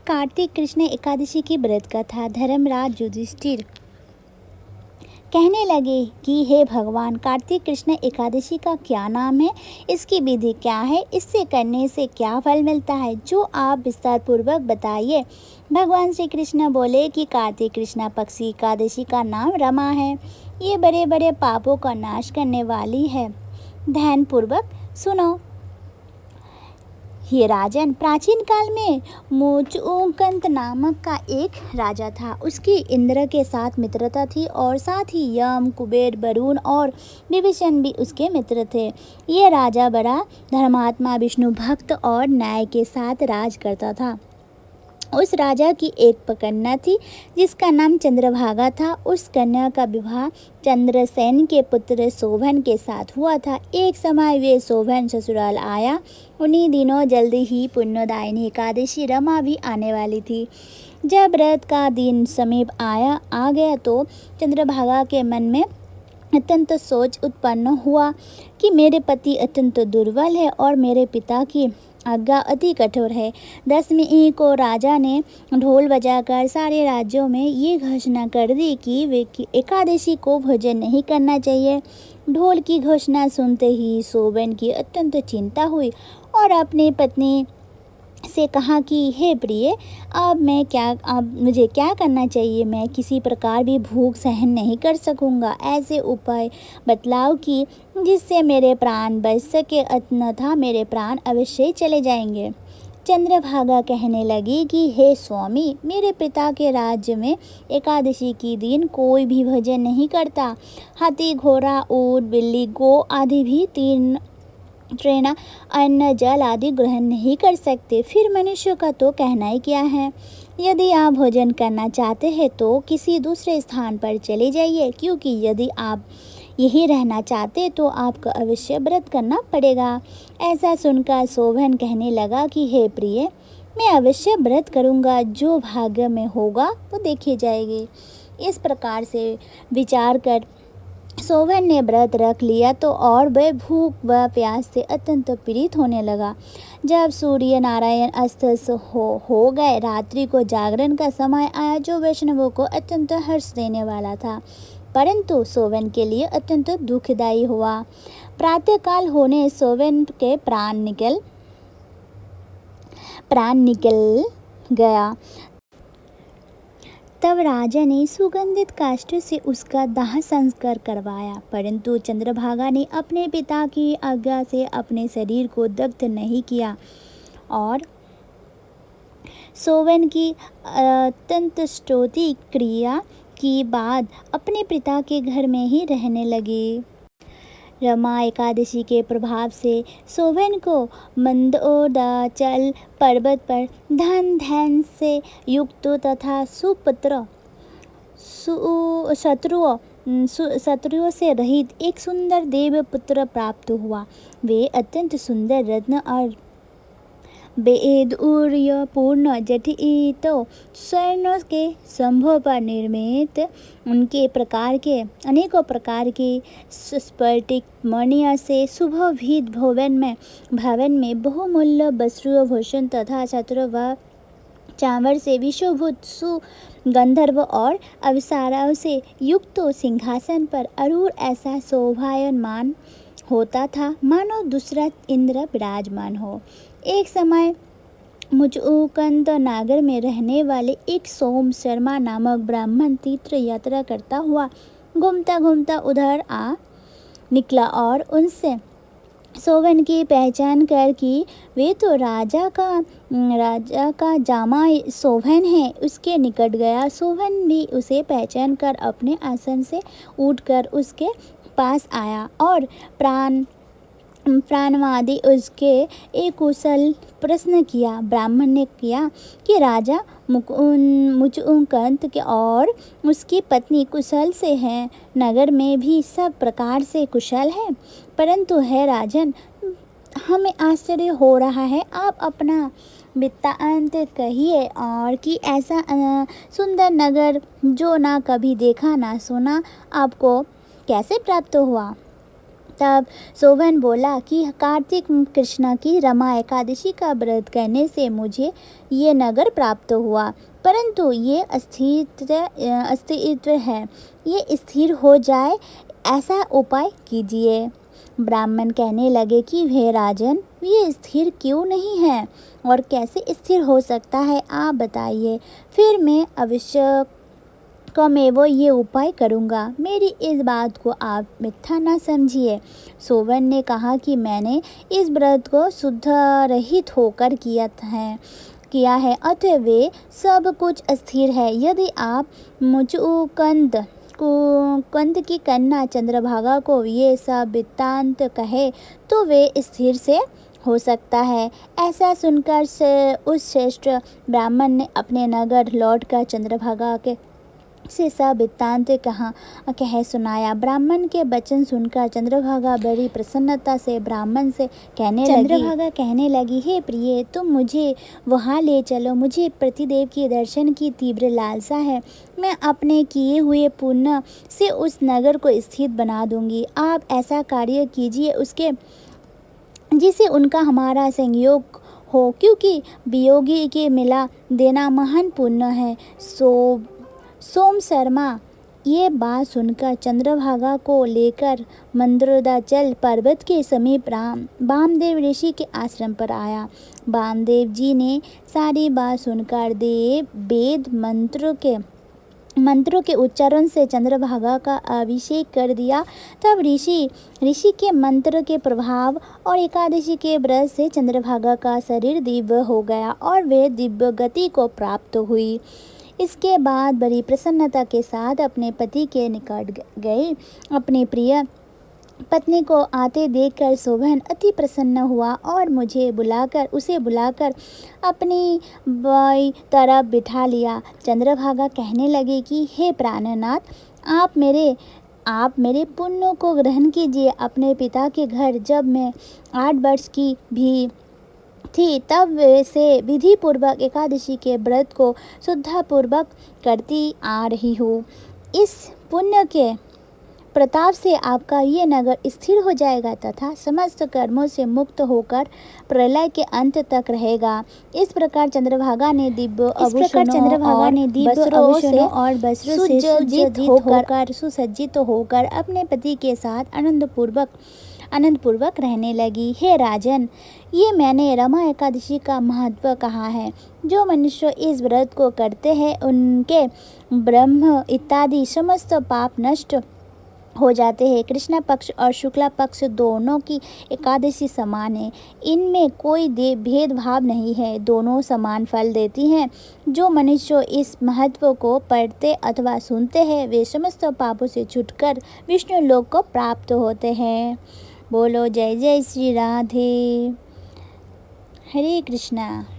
कार्तिक कृष्ण एकादशी की व्रत कथा। धर्मराज युधिष्ठिर कहने लगे कि हे भगवान, कार्तिक कृष्ण एकादशी का क्या नाम है, इसकी विधि क्या है, इससे करने से क्या फल मिलता है, जो आप विस्तार पूर्वक बताइए। भगवान श्री कृष्ण बोले कि कार्तिक कृष्ण पक्ष की एकादशी का नाम रमा है। ये बड़े बड़े पापों का नाश करने वाली है। ध्यान पूर्वक सुनो। ये राजन, प्राचीन काल में मुचुकुंद नामक का एक राजा था। उसकी इंद्र के साथ मित्रता थी और साथ ही यम, कुबेर, वरुण और विभीषण भी उसके मित्र थे। ये राजा बड़ा धर्मात्मा, विष्णु भक्त और न्याय के साथ राज करता था। उस राजा की एक कन्या थी जिसका नाम चंद्रभागा था। उस कन्या का विवाह चंद्रसेन के पुत्र शोभन के साथ हुआ था। एक समय वे शोभन ससुराल आया। उन्हीं दिनों जल्दी ही पुण्यदायिनी एकादशी रमा भी आने वाली थी। जब व्रत का दिन समीप आ गया तो चंद्रभागा के मन में अत्यंत सोच उत्पन्न हुआ कि मेरे पति अत्यंत दुर्बल है और मेरे पिता की आज्ञा अति कठोर है। 10वीं को राजा ने ढोल बजाकर सारे राज्यों में ये घोषणा कर दी कि एकादशी को भोजन नहीं करना चाहिए। ढोल की घोषणा सुनते ही शोभन की अत्यंत चिंता हुई और अपनी पत्नी से कहा कि हे प्रिय, अब मुझे क्या करना चाहिए। मैं किसी प्रकार भी भूख सहन नहीं कर सकूँगा। ऐसे उपाय बतलाओ कि जिससे मेरे प्राण बच सके, अन्यथा मेरे प्राण अवश्य चले जाएंगे। चंद्रभागा कहने लगी कि हे स्वामी, मेरे पिता के राज्य में एकादशी के दिन कोई भी भोजन नहीं करता। हाथी, घोड़ा, ऊँट, बिल्ली, गौ आदि भी ट्रेना अन्न, जल आदि ग्रहण नहीं कर सकते। फिर मनुष्य का तो कहना ही क्या है। यदि आप भोजन करना चाहते हैं तो किसी दूसरे स्थान पर चले जाइए, क्योंकि यदि आप यही रहना चाहते तो आपको अवश्य व्रत करना पड़ेगा। ऐसा सुनकर शोभन कहने लगा कि हे प्रिय, मैं अवश्य व्रत करूँगा। जो भाग्य में होगा वो देखी जाएगी। इस प्रकार से विचार कर शोभन ने व्रत रख लिया तो और वह भूख व प्यास से अत्यंत पीड़ित होने लगा। जब सूर्य नारायण अस्त हो गए, रात्रि को जागरण का समय आया, जो वैष्णवों को अत्यंत हर्ष देने वाला था, परंतु शोभन के लिए अत्यंत दुखदायी हुआ। प्रातःकाल होने शोभन के प्राण निकल गया। तब राजा ने सुगंधित काष्ठ से उसका दाह संस्कार करवाया, परंतु चंद्रभागा ने अपने पिता की आज्ञा से अपने शरीर को दग्ध नहीं किया और शोभन की अत्यंत स्तुति क्रिया के बाद अपने पिता के घर में ही रहने लगी। रमा एकादशी के प्रभाव से शोभन को मंदोदचल पर्वत पर धन ध्यान से युक्त तथा शत्रुओं से रहित एक सुंदर देव पुत्र प्राप्त हुआ। वे अत्यंत सुंदर रत्न और वैदूर्य पूर्ण जटित स्वर्ण के संभव पर निर्मित अनेकों प्रकार के स्फटिक मणियों से सुशोभित भवन में बहुमूल्य वस्त्र भूषण तथा छत्र व चांवर से विशोभित सुगंधर्व और अप्सराओं से युक्त सिंहासन पर आरूढ़ ऐसा शोभायमान होता था मानो दूसरा इंद्र विराजमान हो। एक समय मुचुकुंद नगर में रहने वाले एक सोम शर्मा नामक ब्राह्मण तीर्थ यात्रा करता हुआ घूमता घूमता उधर आ निकला और उनसे शोभन की पहचान कर कि वे तो राजा का जामाई शोभन है, उसके निकट गया। शोभन भी उसे पहचान कर अपने आसन से उठकर उसके पास आया और प्राणवादी उसके एक कुशल प्रश्न किया। ब्राह्मण ने किया कि राजा मुचुकुंद और उसकी पत्नी कुशल से हैं, नगर में भी सब प्रकार से कुशल है, परंतु है राजन, हमें आश्चर्य हो रहा है। आप अपना वृत्तांत कहिए और कि ऐसा सुंदर नगर जो ना कभी देखा ना सुना, आपको कैसे प्राप्त हुआ। तब शोभन बोला कि कार्तिक कृष्ण की रमा एकादशी का व्रत करने से मुझे ये नगर प्राप्त हुआ, परंतु ये अस्तित्व है, ये स्थिर हो जाए ऐसा उपाय कीजिए। ब्राह्मण कहने लगे कि हे राजन, ये स्थिर क्यों नहीं है और कैसे स्थिर हो सकता है, आप बताइए, फिर मैं अवश्य कमेवो ये उपाय करूँगा। मेरी इस बात को आप मिथ्या न समझिए। शोभन ने कहा कि मैंने इस व्रत को शुद्ध रहित होकर किया है, अतः वे सब कुछ अस्थिर है। यदि आप कंद की कन्या चंद्रभागा को ये सब वृत्तांत कहे तो वे स्थिर से हो सकता है। ऐसा सुनकर उस श्रेष्ठ ब्राह्मण ने अपने नगर लौटकर चंद्रभागा के से सब वृत्तांत कह सुनाया। ब्राह्मण के वचन सुनकर चंद्रभागा बड़ी प्रसन्नता से ब्राह्मण से चंद्रभागा कहने लगी, हे प्रिय, तुम मुझे वहाँ ले चलो, मुझे प्रतिदेव के दर्शन की तीव्र लालसा है। मैं अपने किए हुए पुण्य से उस नगर को स्थित बना दूंगी। आप ऐसा कार्य कीजिए जिसे उनका हमारा संयोग हो, क्योंकि वियोगी के मिला देना महान पुण्य है। सोम शर्मा ये बात सुनकर चंद्रभागा को लेकर मंदरोदाचल पर्वत के समीप वामदेव ऋषि के आश्रम पर आया। वामदेव जी ने सारी बात सुनकर वेद मंत्रों के उच्चारण से चंद्रभागा का अभिषेक कर दिया। तब ऋषि के मंत्र के प्रभाव और एकादशी के व्रत से चंद्रभागा का शरीर दिव्य हो गया और वे दिव्य गति को प्राप्त हुई। इसके बाद बड़ी प्रसन्नता के साथ अपने पति के निकट गए। अपनी प्रिय पत्नी को आते देखकर शोभन अति प्रसन्न हुआ और उसे बुलाकर अपनी बाई तरफ बिठा लिया। चंद्रभागा कहने लगे कि हे प्राणनाथ, आप मेरे पुण्यों को ग्रहण कीजिए। अपने पिता के घर जब मैं 8 वर्ष की भी थी तब से विधि पूर्वक एकादशी के व्रत को शुद्धापूर्वक करती आ रही हूँ। इस पुण्य के प्रताप से आपका ये नगर स्थिर हो जाएगा तथा समस्त कर्मों से मुक्त होकर प्रलय के अंत तक रहेगा। इस प्रकार चंद्रभागा ने दिव्य आभूषणों और वस्त्रों से सुसज्जित होकर अपने पति के साथ आनंदपूर्वक रहने लगी। हे राजन, ये मैंने रमा एकादशी का महत्व कहा है। जो मनुष्य इस व्रत को करते हैं उनके ब्रह्म इत्यादि समस्त पाप नष्ट हो जाते हैं। कृष्ण पक्ष और शुक्ला पक्ष दोनों की एकादशी समान है, इनमें कोई भेदभाव नहीं है, दोनों समान फल देती हैं। जो मनुष्य इस महत्व को पढ़ते अथवा सुनते हैं वे समस्त पापों से छूटकर विष्णु लोक को प्राप्त होते हैं। बोलो जय जय श्री राधे। हरे कृष्णा।